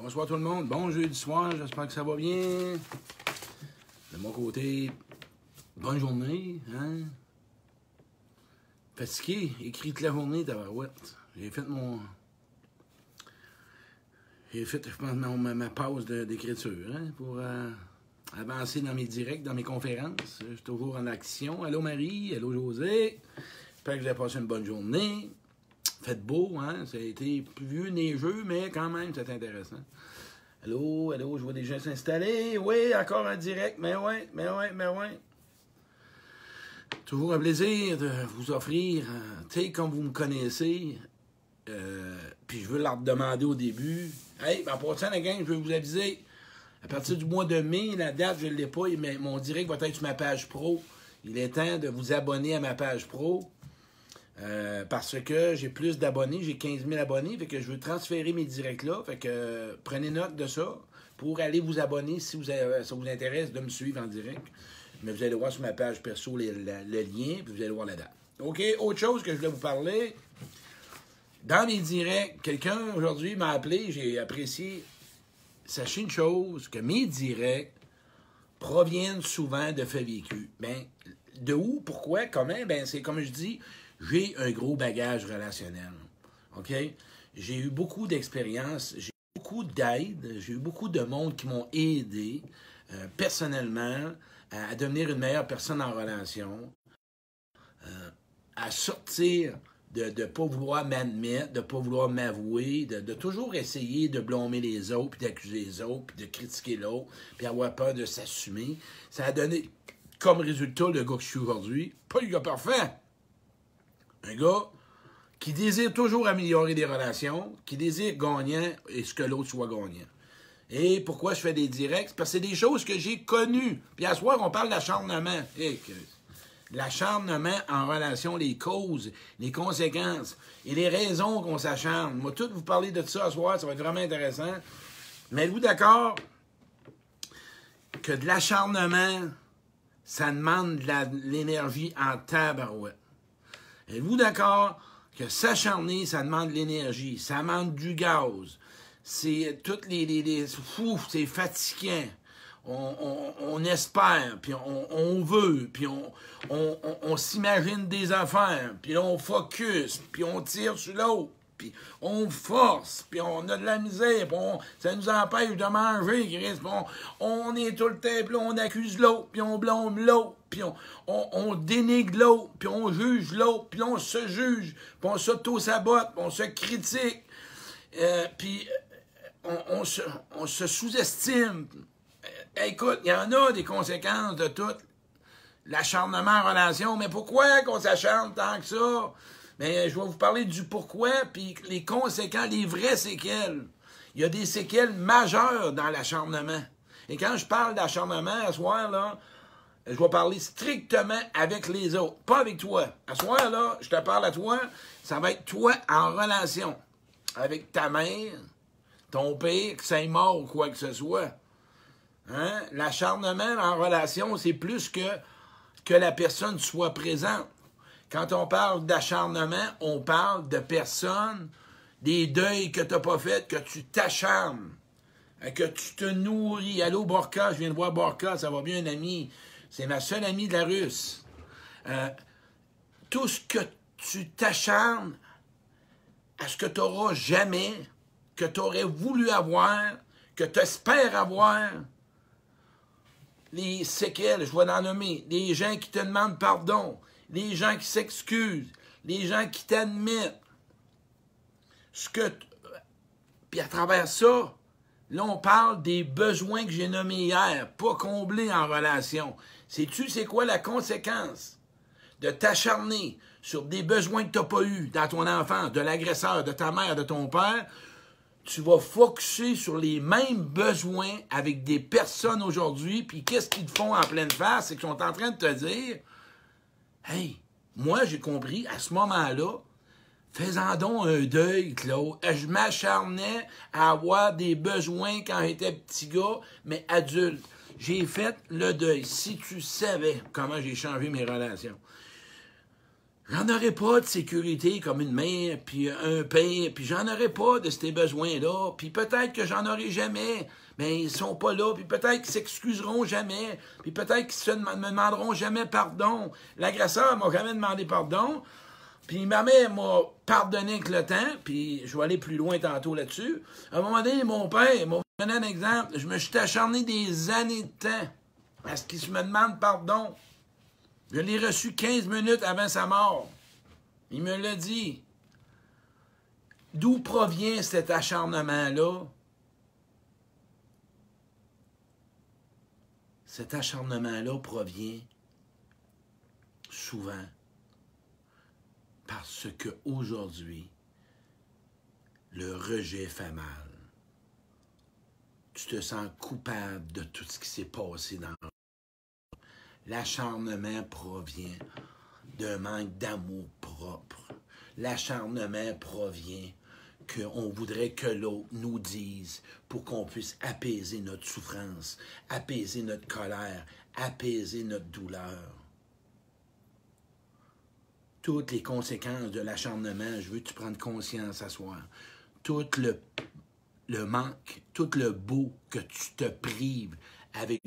Bonsoir tout le monde, bon jeudi soir, j'espère que ça va bien. De mon côté, bonne journée, hein? Fatigué, écrit toute la journée, tabarouette. J'ai fait, je pense, ma pause d'écriture, hein, pour avancer dans mes directs, dans mes conférences. Je suis toujours en action. Allô Marie, allô José. J'espère que vous avez passé une bonne journée. Faites beau, hein? Ça a été pluvieux, neigeux, mais quand même, c'est intéressant. Allô, je vois des gens s'installer. Oui, encore en direct, mais ouais. Toujours un plaisir de vous offrir, tu sais, comme vous me connaissez, puis je veux leur demander au début. Hey, en passant la gang, je veux vous aviser, à partir du mois de mai, la date, je ne l'ai pas, mais mon direct va être sur ma page pro. Il est temps de vous abonner à ma page pro. Parce que j'ai plus d'abonnés, j'ai 15 000 abonnés, fait que je veux transférer mes directs là, fait que prenez note de ça pour aller vous abonner si ça vous intéresse de me suivre en direct. Mais vous allez voir sur ma page perso le lien, puis vous allez voir la date. OK, autre chose que je voulais vous parler. Dans mes directs, quelqu'un aujourd'hui m'a appelé, j'ai apprécié. Sachez une chose, que mes directs proviennent souvent de faits vécus. Ben, de où, pourquoi, comment? Ben, c'est comme je dis, j'ai un gros bagage relationnel. OK? J'ai eu beaucoup d'expériences, j'ai eu beaucoup d'aide, j'ai eu beaucoup de monde qui m'ont aidé personnellement à devenir une meilleure personne en relation, à sortir de ne pas vouloir m'admettre, de ne pas vouloir m'avouer, de toujours essayer de blâmer les autres, puis d'accuser les autres, puis de critiquer l'autre, puis avoir peur de s'assumer. Ça a donné comme résultat le gars que je suis aujourd'hui, pas le gars parfait. Un gars qui désire toujours améliorer des relations, qui désire gagnant et ce que l'autre soit gagnant. Et pourquoi je fais des directs? Parce que c'est des choses que j'ai connues. Puis à ce soir, on parle d'acharnement. L'acharnement en relation, les causes, les conséquences et les raisons qu'on s'acharne. Moi, tout vous parler de ça à ce soir, ça va être vraiment intéressant. Mais êtes-vous d'accord que de l'acharnement, ça demande de l'énergie en tabarouette? Êtes-vous d'accord que s'acharner, ça demande de l'énergie, ça demande du gaz, c'est toutes fou, c'est fatigant, on espère, puis on veut, puis on s'imagine des affaires, puis on focus, puis on tire sur l'autre, puis on force, puis on a de la misère, puis ça nous empêche de manger, Chris, puis on est tout le temps, puis on accuse l'autre, puis on blâme l'autre, puis on dénigre l'autre, puis on juge l'autre, puis on se juge, puis on s'auto-sabote, puis on se critique, puis on se sous-estime. Écoute, il y en a des conséquences de tout l'acharnement en relation, mais pourquoi qu'on s'acharne tant que ça? Mais je vais vous parler du pourquoi, puis les conséquences, les vraies séquelles. Il y a des séquelles majeures dans l'acharnement. Et quand je parle d'acharnement, à ce soir, là, je vais parler strictement avec les autres, pas avec toi. À ce soir, là, je te parle à toi, ça va être toi en relation avec ta mère, ton père, que ça est mort ou quoi que ce soit. Hein? L'acharnement en relation, c'est plus que la personne soit présente. Quand on parle d'acharnement, on parle de personnes, des deuils que tu n'as pas fait, que tu t'acharnes, que tu te nourris. Allô, Borka, je viens de voir Borka, ça va bien, un ami. C'est ma seule amie de la Russe. Tout ce que tu t'acharnes à ce que tu n'auras jamais, que tu aurais voulu avoir, que tu espères avoir, les séquelles, je vais en nommer, les gens qui te demandent pardon, les gens qui s'excusent, les gens qui t'admettent. Puis à travers ça, là, on parle des besoins que j'ai nommés hier, pas comblés en relation. Sais-tu c'est quoi la conséquence de t'acharner sur des besoins que tu n'as pas eus dans ton enfant, de l'agresseur, de ta mère, de ton père? Tu vas focusser sur les mêmes besoins avec des personnes aujourd'hui, puis qu'est-ce qu'ils te font en pleine face? C'est qu'ils sont en train de te dire « Hey, moi, j'ai compris, à ce moment-là, fais-en donc un deuil, Claude. Je m'acharnais à avoir des besoins quand j'étais petit gars, mais adulte. J'ai fait le deuil. Si tu savais comment j'ai changé mes relations. J'en aurai pas de sécurité comme une mère, puis un père, puis j'en aurai pas de ces besoins-là, puis peut-être que j'en aurai jamais, mais ils sont pas là, puis peut-être qu'ils s'excuseront jamais, puis peut-être qu'ils me demanderont jamais pardon. L'agresseur m'a jamais demandé pardon, puis ma mère m'a pardonné avec le temps, puis je vais aller plus loin tantôt là-dessus. À un moment donné, mon père m'a donné un exemple, je me suis acharné des années de temps à ce qu'il me demande pardon. Je l'ai reçu 15 minutes avant sa mort. Il me l'a dit. D'où provient cet acharnement-là? Cet acharnement-là provient souvent parce qu'aujourd'hui, le rejet fait mal. Tu te sens coupable de tout ce qui s'est passé dans le... L'acharnement provient d'un manque d'amour propre. L'acharnement provient qu'on voudrait que l'autre nous dise pour qu'on puisse apaiser notre souffrance, apaiser notre colère, apaiser notre douleur. Toutes les conséquences de l'acharnement, je veux que tu prennes conscience à soir. Tout le manque, tout le beau que tu te prives avec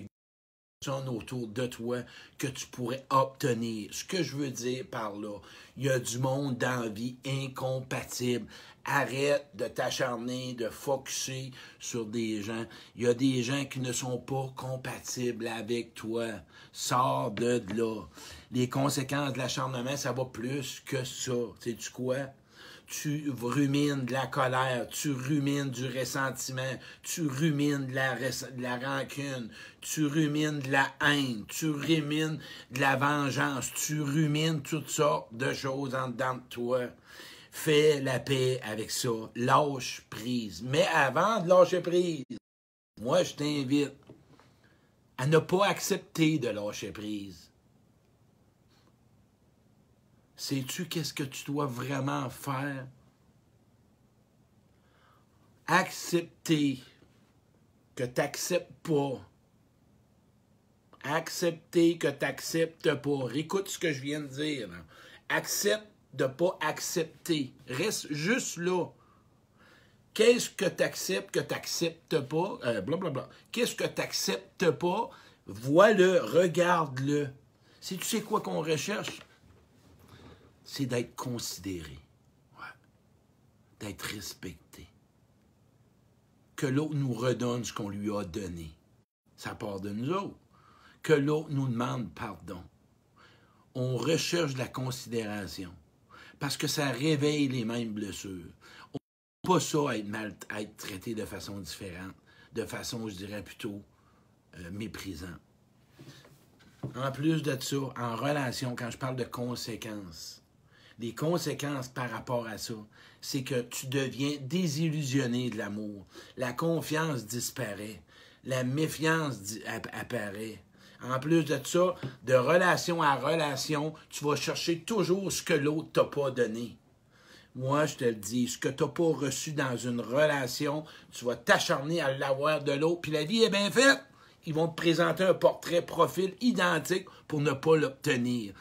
autour de toi que tu pourrais obtenir. Ce que je veux dire par là, il y a du monde dans la vie incompatible. Arrête de t'acharner, de focusser sur des gens. Il y a des gens qui ne sont pas compatibles avec toi. Sors de là. Les conséquences de l'acharnement, ça va plus que ça. Sais-tu quoi? Tu rumines de la colère, tu rumines du ressentiment, tu rumines de la rancune, tu rumines de la haine, tu rumines de la vengeance, tu rumines toutes sortes de choses en dedans de toi. Fais la paix avec ça. Lâche prise. Mais avant de lâcher prise, moi, je t'invite à ne pas accepter de lâcher prise. Sais-tu qu'est-ce que tu dois vraiment faire? Accepter que tu n'acceptes pas. Accepter que tu n'acceptes pas. Écoute ce que je viens de dire. Là. Accepte de ne pas accepter. Reste juste là. Qu'est-ce que tu acceptes que tu n'acceptes pas? Blablabla. Qu'est-ce que tu n'acceptes pas? Vois-le, regarde-le. Si tu sais quoi qu'on recherche, c'est d'être considéré, d'être respecté. Que l'autre nous redonne ce qu'on lui a donné. Ça part de nous autres. Que l'autre nous demande pardon. On recherche de la considération parce que ça réveille les mêmes blessures. On ne pas ça à être traité de façon différente, de façon, je dirais, plutôt méprisante. En plus de ça, en relation, quand je parle de conséquences, les conséquences par rapport à ça, c'est que tu deviens désillusionné de l'amour. La confiance disparaît. La méfiance apparaît. En plus de ça, de relation à relation, tu vas chercher toujours ce que l'autre t'a pas donné. Moi, je te le dis, ce que tu n'as pas reçu dans une relation, tu vas t'acharner à l'avoir de l'autre, puis la vie est bien faite. Ils vont te présenter un portrait profil identique pour ne pas l'obtenir.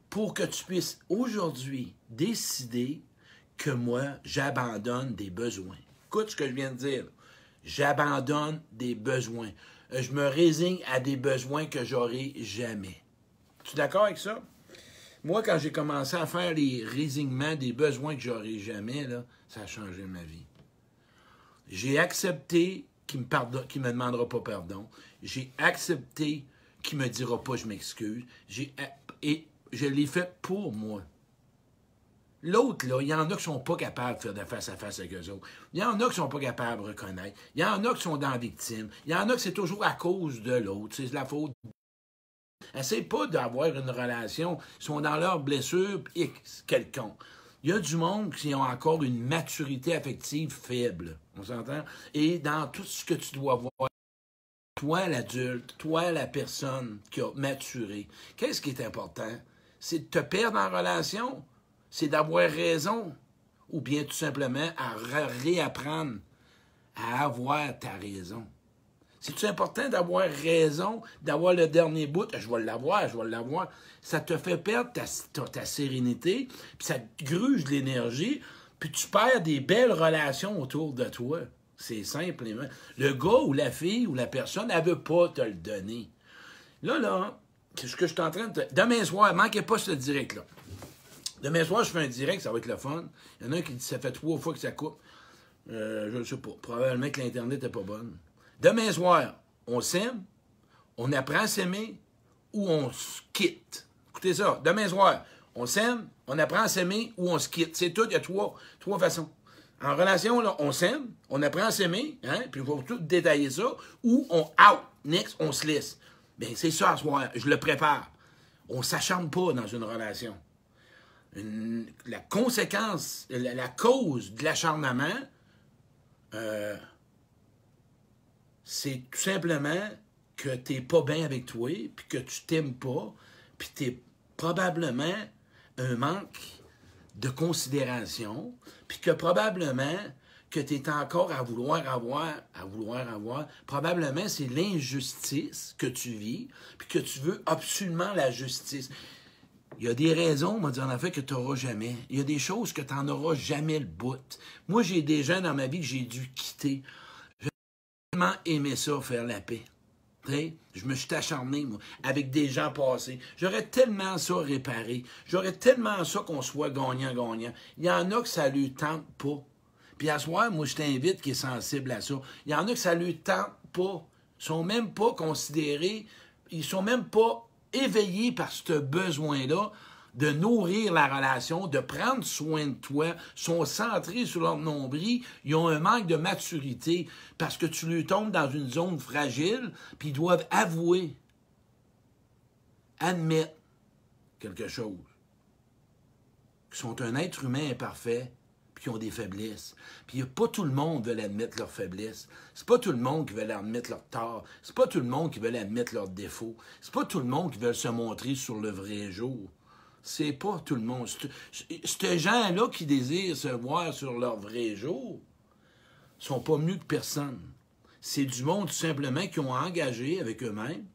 Pour que tu puisses aujourd'hui décider que moi, j'abandonne des besoins. Écoute ce que je viens de dire. J'abandonne des besoins. Je me résigne à des besoins que j'aurai jamais. Tu es d'accord avec ça? Moi, quand j'ai commencé à faire les résignements des besoins que j'aurai jamais, là, ça a changé ma vie. J'ai accepté qu'il me demandera pas pardon. J'ai accepté qu'il me dira pas je m'excuse. Et je l'ai fait pour moi. L'autre, là, il y en a qui ne sont pas capables de faire de face-à-face avec eux autres. Il y en a qui ne sont pas capables de reconnaître. Il y en a qui sont dans la victime. Il y en a qui c'est toujours à cause de l'autre. C'est la faute. Essaye pas d'avoir une relation. Ils sont dans leur blessure X quelconque. Il y a du monde qui ont encore une maturité affective faible. On s'entend? Et dans tout ce que tu dois voir, toi l'adulte, toi la personne qui a maturé, qu'est-ce qui est important? C'est de te perdre en relation? C'est d'avoir raison? Ou bien tout simplement à réapprendre à avoir ta raison? C'est-tu important d'avoir raison, d'avoir le dernier bout? Je vais l'avoir, je vais l'avoir. Ça te fait perdre ta sérénité, puis ça te gruge de l'énergie, puis tu perds des belles relations autour de toi. C'est simplement. Le gars ou la fille ou la personne, elle ne veut pas te le donner. Là, ce que je suis en train de... Demain soir, manquez pas ce direct-là. Demain soir, je fais un direct, ça va être le fun. Il y en a un qui dit ça fait 3 fois que ça coupe. Je ne sais pas. Probablement que l'Internet n'est pas bonne. Demain soir, on s'aime, on apprend à s'aimer ou on se quitte. Écoutez ça. Demain soir, on s'aime, on apprend à s'aimer ou on se quitte. C'est tout. Il y a trois façons. En relation, là, on s'aime, on apprend à s'aimer, hein, puis il faut tout détailler ça, ou on out. Next, on se laisse. Bien, c'est ça à soir. Je le prépare. On ne s'acharne pas dans une relation. La conséquence, la cause de l'acharnement, c'est tout simplement que tu n'es pas bien avec toi, puis que tu t'aimes pas, puis tu es probablement un manque de considération, puis que probablement que tu es encore à vouloir avoir. Probablement, c'est l'injustice que tu vis, puis que tu veux absolument la justice. Il y a des raisons, on m'a dit en fait, que tu n'auras jamais. Il y a des choses que tu n'en auras jamais le bout. Moi, j'ai des gens dans ma vie que j'ai dû quitter. J'ai tellement aimé ça, faire la paix. T'sais? Je me suis acharné, moi, avec des gens passés. J'aurais tellement ça réparé. J'aurais tellement ça qu'on soit gagnant-gagnant. Il y en a que ça lui tente pas. Puis à ce soir, moi, je t'invite qui est sensible à ça. Il y en a que ça lui tente pas. Ils sont même pas considérés. Ils sont même pas éveillés par ce besoin-là de nourrir la relation, de prendre soin de toi, sont centrés sur leur nombril, ils ont un manque de maturité parce que tu lui tombes dans une zone fragile, puis ils doivent avouer, admettre quelque chose, qu'ils sont un être humain imparfait, puis qu'ils ont des faiblesses. Puis pas tout le monde veut admettre leurs faiblesses. C'est pas tout le monde qui veut admettre leurs torts. C'est pas tout le monde qui veut admettre leurs défauts. C'est pas tout le monde qui veut se montrer sur le vrai jour. C'est pas tout le monde. Ces gens-là qui désirent se voir sur leur vrai jour sont pas mieux que personne. C'est du monde tout simplement qui ont engagé avec eux-mêmes.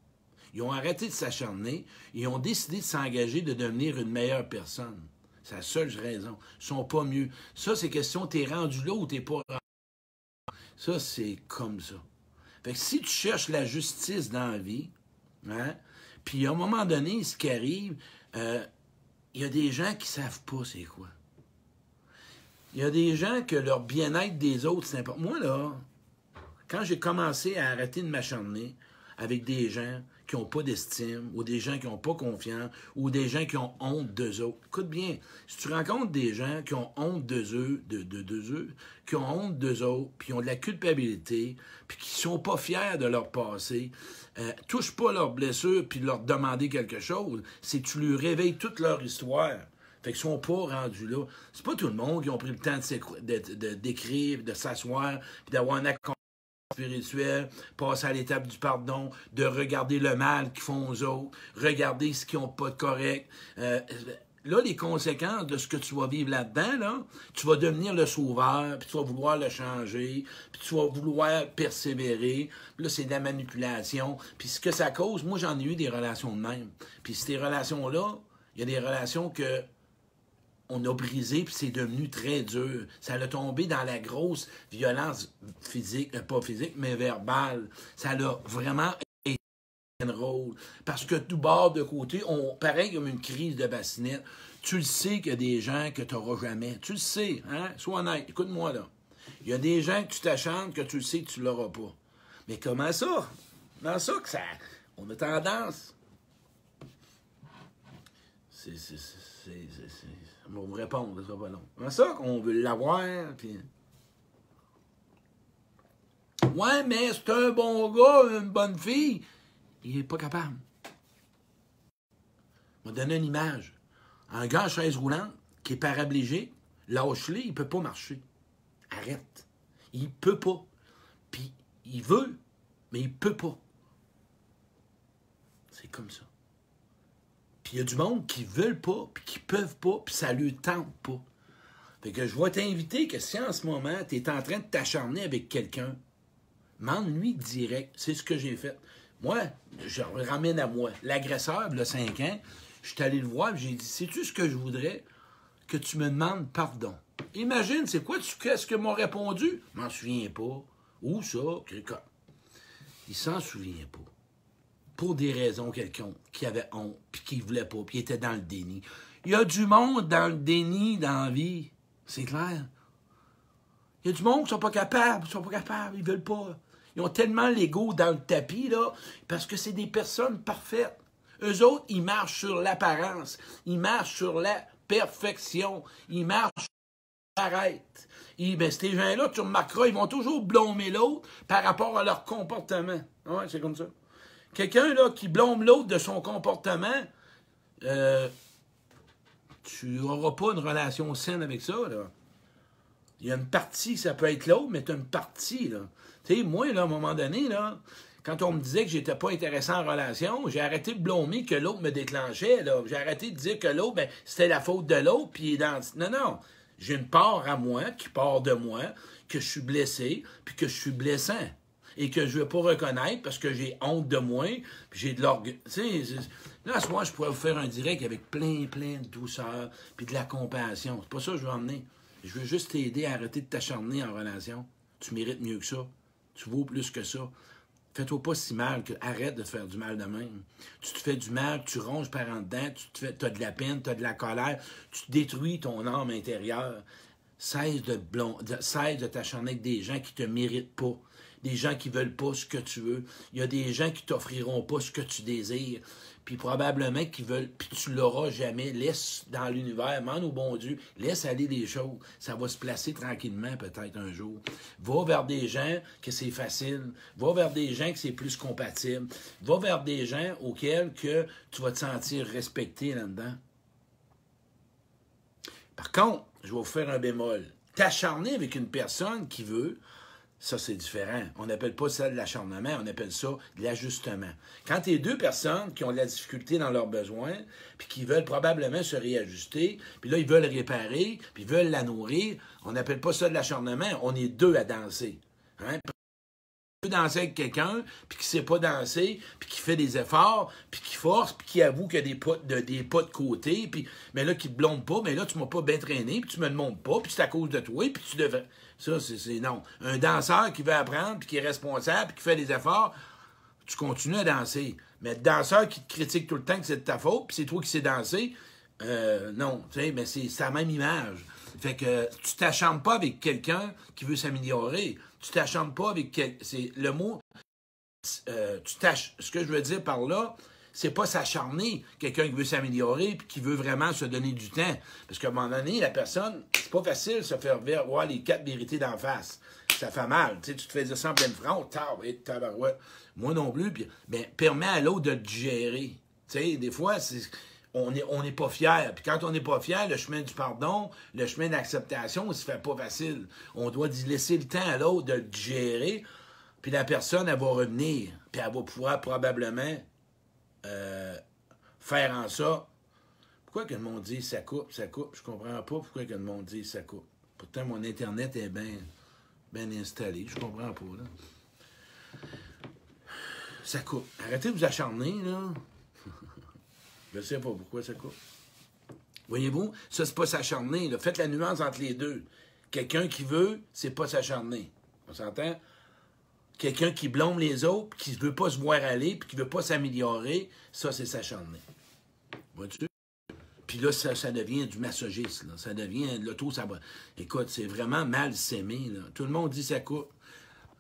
Ils ont arrêté de s'acharner. Ils ont décidé de s'engager de devenir une meilleure personne. C'est la seule raison. Ils sont pas mieux. Ça, c'est question, t'es rendu là ou t'es pas rendu. Ça, c'est comme ça. Fait que si tu cherches la justice dans la vie, hein, puis à un moment donné, ce qui arrive, il y a des gens qui savent pas c'est quoi. Il y a des gens que leur bien-être des autres, c'est important. Moi, là, quand j'ai commencé à arrêter de m'acharner avec des gens qui n'ont pas d'estime, ou des gens qui n'ont pas confiance, ou des gens qui ont honte d'eux autres. Écoute bien, si tu rencontres des gens qui ont honte d'eux, qui ont honte d'eux autres, puis qui ont de la culpabilité, puis qui ne sont pas fiers de leur passé, touche pas leurs blessures, puis leur demander quelque chose, c'est que tu lui réveilles toute leur histoire. Fait qu'ils sont pas rendus là. C'est pas tout le monde qui ont pris le temps d'écrire, de s'asseoir, puis d'avoir un accord spirituel, passer à l'étape du pardon, de regarder le mal qu'ils font aux autres, regarder ce qu'ils n'ont pas de correct. Là, les conséquences de ce que tu vas vivre là-dedans, là, tu vas devenir le sauveur, puis tu vas vouloir le changer, puis tu vas vouloir persévérer. Puis là, c'est de la manipulation. Puis ce que ça cause, moi, j'en ai eu des relations de même. Puis ces relations-là, il y a des relations que on a brisé, puis c'est devenu très dur. Ça a tombé dans la grosse violence physique, pas physique, mais verbale. Ça l'a vraiment été un rôle. Parce que tout bord de côté, pareil comme une crise de bassinette, tu le sais qu'il y a des gens que tu n'auras jamais. Tu le sais, hein? Sois honnête, écoute-moi là. Il y a des gens que tu t'acharnes que tu le sais que tu ne l'auras pas. Mais comment ça? Comment ça que ça... On a tendance... On va vous répondre, ça sera pas long. C'est ça qu'on veut l'avoir, puis... Ouais, mais c'est un bon gars, une bonne fille. Il est pas capable. On va donner une image. Un gars en chaise roulante, qui est paraplégique, lâche-le, il peut pas marcher. Arrête. Il peut pas. Puis, il veut, mais il peut pas. C'est comme ça. Puis il y a du monde qui ne veulent pas, puis qui ne peuvent pas, puis ça ne lui tente pas. Fait que je vais t'inviter que si en ce moment, tu es en train de t'acharner avec quelqu'un, Demande-lui direct. C'est ce que j'ai fait. Moi, je ramène à moi. L'agresseur, il y a 5 ans, je suis allé le voir et j'ai dit, sais-tu ce que je voudrais? Que tu me demandes pardon. Imagine, c'est quoi qu'est-ce que m'a répondu? Je m'en souviens pas. Où ça? Il s'en souvient pas. Pour des raisons quelconques, qui avait honte, puis qui voulait pas, puis il était dans le déni. Il y a du monde dans le déni dans la vie. C'est clair. Il y a du monde qui sont pas capables, ils veulent pas. Ils ont tellement l'ego dans le tapis, là, parce que c'est des personnes parfaites. Eux autres, ils marchent sur l'apparence. Ils marchent sur la perfection. Ils marchent sur l'arrête. Ces gens-là, tu remarqueras, ils vont toujours blâmer l'autre par rapport à leur comportement. Ouais, c'est comme ça. Quelqu'un là qui blâme l'autre de son comportement, tu n'auras pas une relation saine avec ça, là. Il y a une partie, ça peut être l'autre, mais tu as une partie, là. Tu sais, moi, là, à un moment donné, là, quand on me disait que j'étais pas intéressant en relation, j'ai arrêté de blâmer que l'autre me déclenchait, là. J'ai arrêté de dire que l'autre, ben, c'était la faute de l'autre, puis dans... Non, non. J'ai une part à moi, qui part de moi, que je suis blessé, puis que je suis blessant. Et que je ne veux pas reconnaître parce que j'ai honte de moi, puis j'ai de l'orgueil. Tu sais, là, à ce moment, je pourrais vous faire un direct avec plein de douceur, puis de la compassion. C'est pas ça que je veux emmener. Je veux juste t'aider à arrêter de t'acharner en relation. Tu mérites mieux que ça. Tu vaux plus que ça. Fais-toi pas si mal que arrête de te faire du mal de même. Tu te fais du mal, tu ronges par en dedans, tu as de la peine, tu as de la colère, tu détruis ton âme intérieure. Cesse de t'acharner avec des gens qui te méritent pas. Des gens qui veulent pas ce que tu veux. Il y a des gens qui t'offriront pas ce que tu désires. Puis probablement qu'ils veulent, puis tu l'auras jamais. Laisse dans l'univers, demande au bon Dieu, laisse aller les choses. Ça va se placer tranquillement peut-être un jour. Va vers des gens que c'est facile. Va vers des gens que c'est plus compatible. Va vers des gens auxquels que tu vas te sentir respecté là-dedans. Par contre, je vais vous faire un bémol. T'acharner avec une personne qui veut, ça, c'est différent. On n'appelle pas ça de l'acharnement, on appelle ça de l'ajustement. Quand tu es deux personnes qui ont de la difficulté dans leurs besoins, puis qui veulent probablement se réajuster, puis là, ils veulent réparer, puis ils veulent la nourrir, on n'appelle pas ça de l'acharnement, on est deux à danser. Hein? Tu peux danser avec quelqu'un, puis qui ne sait pas danser, puis qui fait des efforts, puis qui force, puis qui avoue qu'il y a des pas de côté, puis mais là, qui ne te blonde pas, mais là, tu ne m'as pas bien traîné, puis tu me le montres pas, puis c'est à cause de toi, puis tu devrais... Ça, c'est non. Un danseur qui veut apprendre, puis qui est responsable, puis qui fait des efforts, tu continues à danser. Mais le danseur qui te critique tout le temps que c'est de ta faute, puis c'est toi qui sais danser, non, tu sais, mais c'est la même image. Fait que tu t'acharnes pas avec quelqu'un qui veut s'améliorer. Tu t'acharnes pas avec c'est le mot ce que je veux dire par là, c'est pas s'acharner, quelqu'un qui veut s'améliorer puis qui veut vraiment se donner du temps. Parce qu'à un moment donné, la personne, c'est pas facile de se faire voir les 4 vérités d'en face. Ça fait mal. Tu sais, tu te fais dire ça en pleine front, tabarouette. Moi non plus. Puis, ben, permets à l'autre de le digérer. Tu sais, des fois, on n'est pas fier. Puis quand on n'est pas fier, le chemin du pardon, le chemin de l'acceptation, il se fait pas facile. On doit laisser le temps à l'autre de le digérer. Puis la personne, elle va revenir. Puis elle va pouvoir probablement faire en sorte. Pourquoi que le monde dit ça coupe? Je comprends pas pourquoi que le monde dit ça coupe. Pourtant, mon Internet est bien installé. Je comprends pas, là. Ça coupe. Arrêtez de vous acharner, là. Je sais pas pourquoi ça coupe. Voyez-vous, ça, c'est pas s'acharner, là. Faites la nuance entre les deux. Quelqu'un qui veut, c'est pas s'acharner. On s'entend? Quelqu'un qui blâme les autres, qui ne veut pas se voir aller, puis qui ne veut pas s'améliorer, ça, c'est s'acharner. Vois-tu? Puis là, ça devient du masochisme. Là. Ça devient l'auto, ça va. Écoute, c'est vraiment mal s'aimer. Là. Tout le monde dit ça coupe.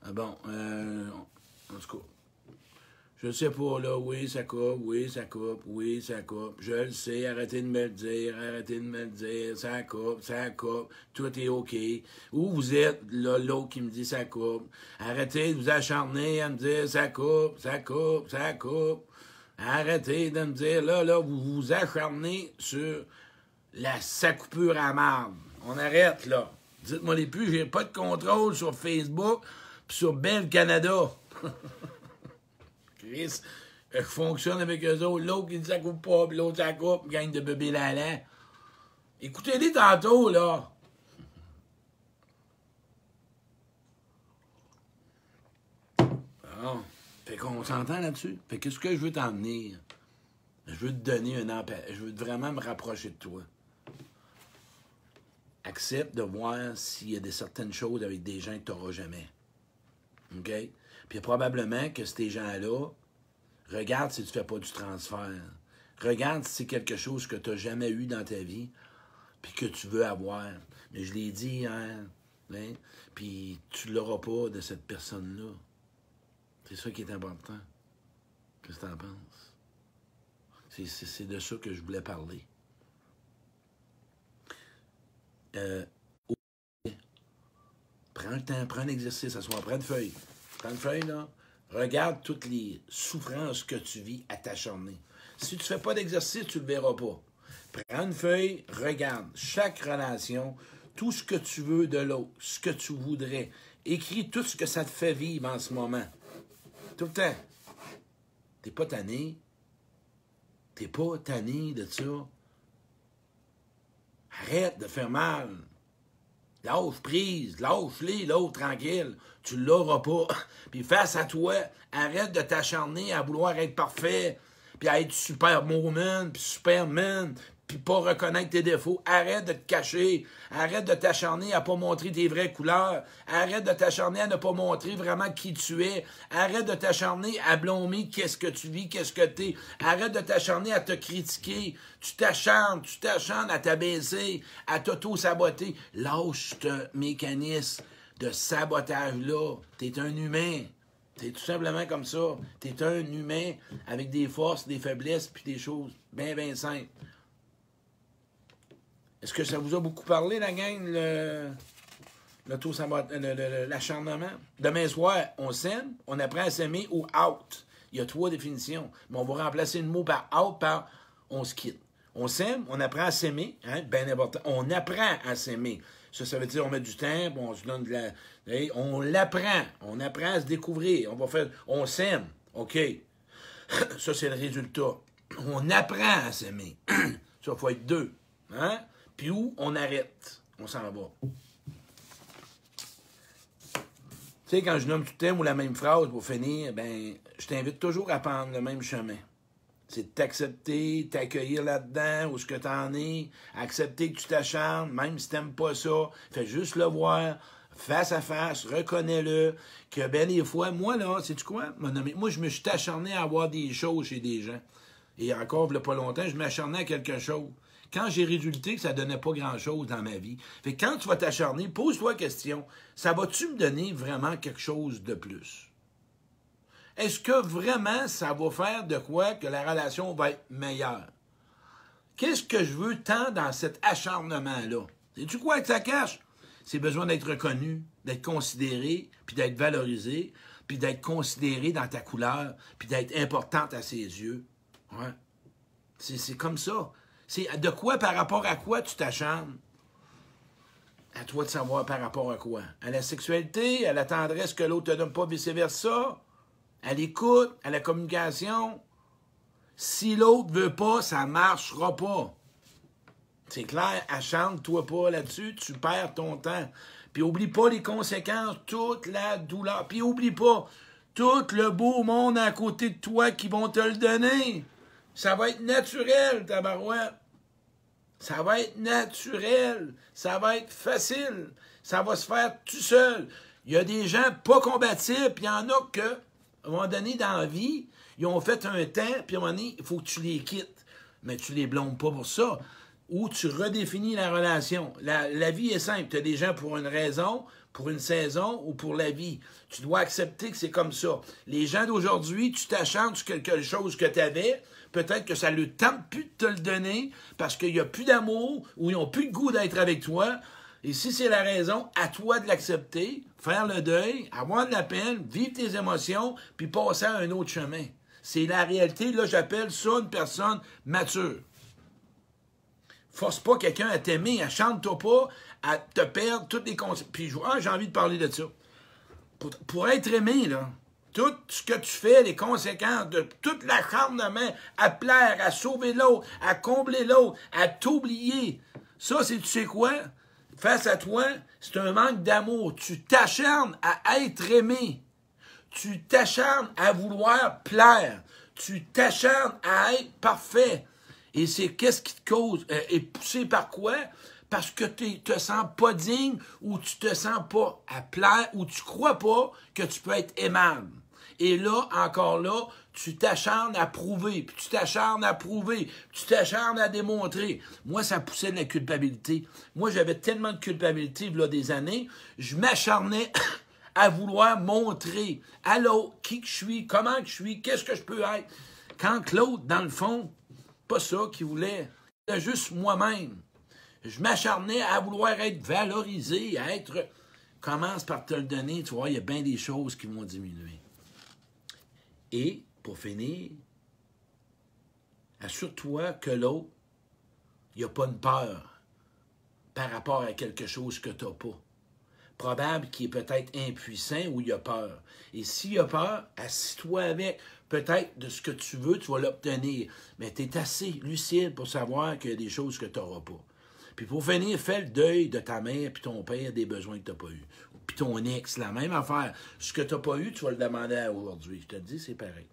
Ah bon, en tout cas, je sais pas, là, oui, ça coupe, oui, ça coupe, oui, ça coupe. Je le sais, arrêtez de me le dire, ça coupe, tout est OK. Où vous êtes, là, l'autre qui me dit ça coupe. Arrêtez de vous acharner à me dire ça coupe. Arrêtez de me dire, là, vous vous acharnez sur sa coupure à marde. On arrête, là. Dites-moi les plus, j'ai pas de contrôle sur Facebook pis sur Bell Canada. Chris, je fonctionne avec eux autres. L'autre qui dit ça coupe pas, puis l'autre ça coupe, gagne de bébé lala. Écoutez-les tantôt, là. Bon. Fait qu'on s'entend là-dessus. Fait que ce que je veux t'en venir, je veux te donner un empêche. Je veux vraiment me rapprocher de toi. Accepte de voir s'il y a certaines choses avec des gens que tu n'auras jamais. OK? Puis probablement que ces gens-là, regarde si tu ne fais pas du transfert. Regarde si c'est quelque chose que tu n'as jamais eu dans ta vie puis que tu veux avoir. Mais je l'ai dit hier, hein? Puis tu ne l'auras pas de cette personne-là. C'est ça qui est important. Qu'est-ce que tu en penses? C'est de ça que je voulais parler. Prends le temps, prends un exercice à soir, prends une feuille. Prends une feuille, là. Regarde toutes les souffrances que tu vis à t'acharner. Si tu ne fais pas d'exercice, tu ne le verras pas. Prends une feuille, regarde chaque relation, tout ce que tu veux de l'autre, ce que tu voudrais. Écris tout ce que ça te fait vivre en ce moment. Tout le temps. T'es pas tanné. T'es pas tanné de ça. Arrête de faire mal. Lâche prise, lâche-les, l'autre, tranquille. Tu l'auras pas. Puis face à toi, arrête de t'acharner à vouloir être parfait, puis à être superwoman, puis superman, puis pas reconnaître tes défauts. Arrête de te cacher. Arrête de t'acharner à pas montrer tes vraies couleurs. Arrête de t'acharner à ne pas montrer vraiment qui tu es. Arrête de t'acharner à blâmer qu'est-ce que tu vis, qu'est-ce que t'es. Arrête de t'acharner à te critiquer. Tu t'acharnes à t'abaisser, à t'auto-saboter. Lâche ce mécanisme de sabotage-là. T'es un humain. T'es tout simplement comme ça. T'es un humain avec des forces, des faiblesses, puis des choses bien simples. Est-ce que ça vous a beaucoup parlé, la gang, l'acharnement? Demain soir, on s'aime, on apprend à s'aimer ou out. Il y a 3 définitions. Mais on va remplacer le mot par out par on se quitte. On s'aime, on apprend à s'aimer, hein, bien important. On apprend à s'aimer. Ça veut dire on met du temps, on se donne de la... On l'apprend. On apprend à se découvrir. On s'aime. OK. Ça, c'est le résultat. On apprend à s'aimer. Ça, il faut être 2. Hein? Puis où on arrête, on s'en va. Tu sais, quand je nomme tout le thème ou la même phrase pour finir, ben, je t'invite toujours à prendre le même chemin. C'est de t'accepter, t'accueillir là-dedans, où ce que t'en es, accepter que tu t'acharnes, même si t'aimes pas ça, fais juste le voir, face à face, reconnais-le, que ben des fois, moi là, sais-tu quoi? Moi, je me suis acharné à avoir des choses chez des gens. Et encore, il n'y a pas longtemps, je m'acharnais à quelque chose. Quand j'ai résulté que ça ne donnait pas grand-chose dans ma vie. Fait que quand tu vas t'acharner, pose-toi la question, ça va-tu me donner vraiment quelque chose de plus? Est-ce que vraiment ça va faire de quoi que la relation va être meilleure? Qu'est-ce que je veux tant dans cet acharnement-là? Sais-tu quoi que ça cache? C'est besoin d'être reconnu, d'être considéré, puis d'être valorisé, puis d'être considéré dans ta couleur, puis d'être importante à ses yeux. Ouais. C'est comme ça. C'est de quoi, par rapport à quoi tu t'acharnes? À toi de savoir par rapport à quoi? À la sexualité, à la tendresse que l'autre te donne pas, vice-versa, à l'écoute, à la communication. Si l'autre veut pas, ça marchera pas. C'est clair, acharne-toi pas là-dessus, tu perds ton temps. Puis oublie pas les conséquences, toute la douleur. Puis oublie pas, tout le beau monde à côté de toi qui vont te le donner. Ça va être naturel, tabarouette. Ça va être naturel. Ça va être facile. Ça va se faire tout seul. Il y a des gens pas combatifs, puis il y en a que, à un moment donné dans la vie, ils ont fait un temps, puis à un moment donné, il faut que tu les quittes. Mais tu les blâmes pas pour ça. Ou tu redéfinis la relation. La vie est simple. Tu as des gens pour une raison, pour une saison ou pour la vie. Tu dois accepter que c'est comme ça. Les gens d'aujourd'hui, tu t'acharnes sur quelque chose que tu avais, peut-être que ça ne le tente plus de te le donner parce qu'il n'y a plus d'amour ou ils n'ont plus le goût d'être avec toi. Et si c'est la raison, à toi de l'accepter, faire le deuil, avoir de la peine, vivre tes émotions, puis passer à un autre chemin. C'est la réalité. Là, j'appelle ça une personne mature. Force pas quelqu'un à t'aimer, acharne-toi pas à te perdre toutes les conséquences. Puis j'ai envie de parler de ça. Pour être aimé, là, tout ce que tu fais, les conséquences de tout l'acharnement à plaire, à sauver l'autre, à combler l'autre, à t'oublier, ça, c'est tu sais quoi? Face à toi, c'est un manque d'amour. Tu t'acharnes à être aimé. Tu t'acharnes à vouloir plaire. Tu t'acharnes à être parfait. Et c'est qu'est-ce qui te cause? Et poussé par quoi? Parce que tu te sens pas digne ou tu te sens pas à plaire ou tu crois pas que tu peux être aimable. Et là, encore là, tu t'acharnes à prouver, puis tu t'acharnes à prouver, puis tu t'acharnes à démontrer. Moi, ça poussait de la culpabilité. Moi, j'avais tellement de culpabilité, il y a des années, je m'acharnais à vouloir montrer à l'autre qui que je suis, comment que je suis, qu'est-ce que je peux être. Quand l'autre, dans le fond, pas ça qu'il voulait, c'était juste moi-même. Je m'acharnais à vouloir être valorisé, à être... Commence par te le donner, tu vois, il y a bien des choses qui vont diminuer. Et, pour finir, assure-toi que l'autre, il n'y a pas une peur par rapport à quelque chose que tu n'as pas. Probable qu'il est peut-être impuissant ou il a peur. Et s'il a peur, assis-toi avec. Peut-être de ce que tu veux, tu vas l'obtenir. Mais tu es assez lucide pour savoir qu'il y a des choses que tu n'auras pas. Puis pour finir, fais le deuil de ta mère puis ton père des besoins que tu n'as pas eu. Puis ton ex, la même affaire. Ce que tu n'as pas eu, tu vas le demander à aujourd'hui. Je te le dis, c'est pareil.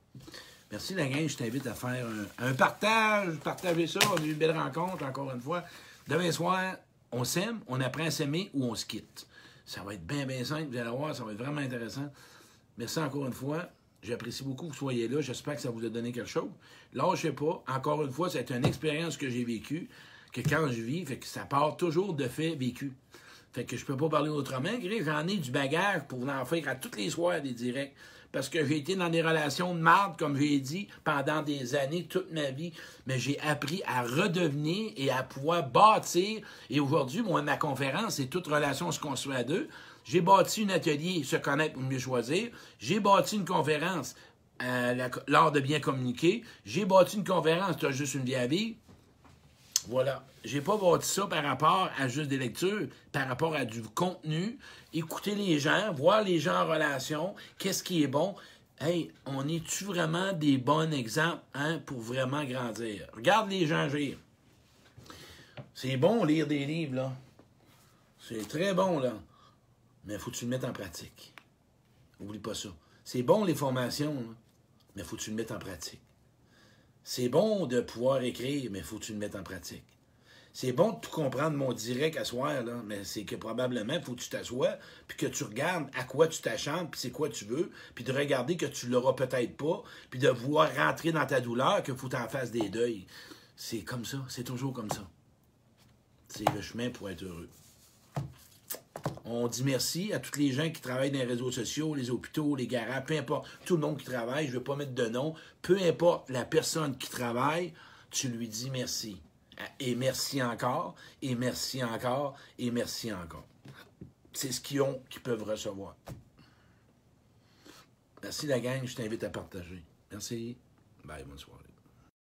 Merci la gang, je t'invite à faire un partage. Partagez ça, on a eu une belle rencontre, encore une fois. Demain soir, on s'aime, on apprend à s'aimer ou on se quitte. Ça va être bien, bien simple, vous allez voir, ça va être vraiment intéressant. Merci encore une fois. J'apprécie beaucoup que vous soyez là. J'espère que ça vous a donné quelque chose. Lâchez pas. Encore une fois, c'est une expérience que j'ai vécue, que quand je vis, fait que ça part toujours de faits vécus. Fait que je peux pas parler autrement. J'en ai du bagage pour vous en faire à tous les soirs des directs. Parce que j'ai été dans des relations de marde, comme j'ai dit, pendant des années, toute ma vie. Mais j'ai appris à redevenir et à pouvoir bâtir. Et aujourd'hui, moi, ma conférence, c'est toute relation se construit à deux. J'ai bâti un atelier Se connaître pour mieux choisir. J'ai bâti une conférence l'art de bien communiquer. J'ai bâti une conférence Tu as juste une vie à vivre. Voilà. J'ai pas bâti ça par rapport à juste des lectures, par rapport à du contenu, écouter les gens, voir les gens en relation, qu'est-ce qui est bon. Hey, on est-tu vraiment des bons exemples pour vraiment grandir? Regarde les gens agir. C'est bon lire des livres, là. C'est très bon, là. Mais il faut que tu le mettes en pratique. Oublie pas ça. C'est bon les formations, là. Mais il faut que tu le mettes en pratique. C'est bon de pouvoir écrire, mais il faut que tu le mettes en pratique. C'est bon de tout comprendre mon direct à soir, là, mais c'est que probablement, il faut que tu t'assoies, puis que tu regardes à quoi tu t'achantes, puis c'est quoi tu veux, puis de regarder que tu l'auras peut-être pas, puis de vouloir rentrer dans ta douleur, qu'il faut que tu en fasses des deuils. C'est comme ça, c'est toujours comme ça. C'est le chemin pour être heureux. On dit merci à tous les gens qui travaillent dans les réseaux sociaux, les hôpitaux, les garages, peu importe, tout le monde qui travaille, je ne vais pas mettre de nom, peu importe la personne qui travaille, tu lui dis merci. Et merci encore, et merci encore, et merci encore. C'est ce qu'ils peuvent recevoir. Merci la gang, je t'invite à partager. Merci. Bye, bonne soirée.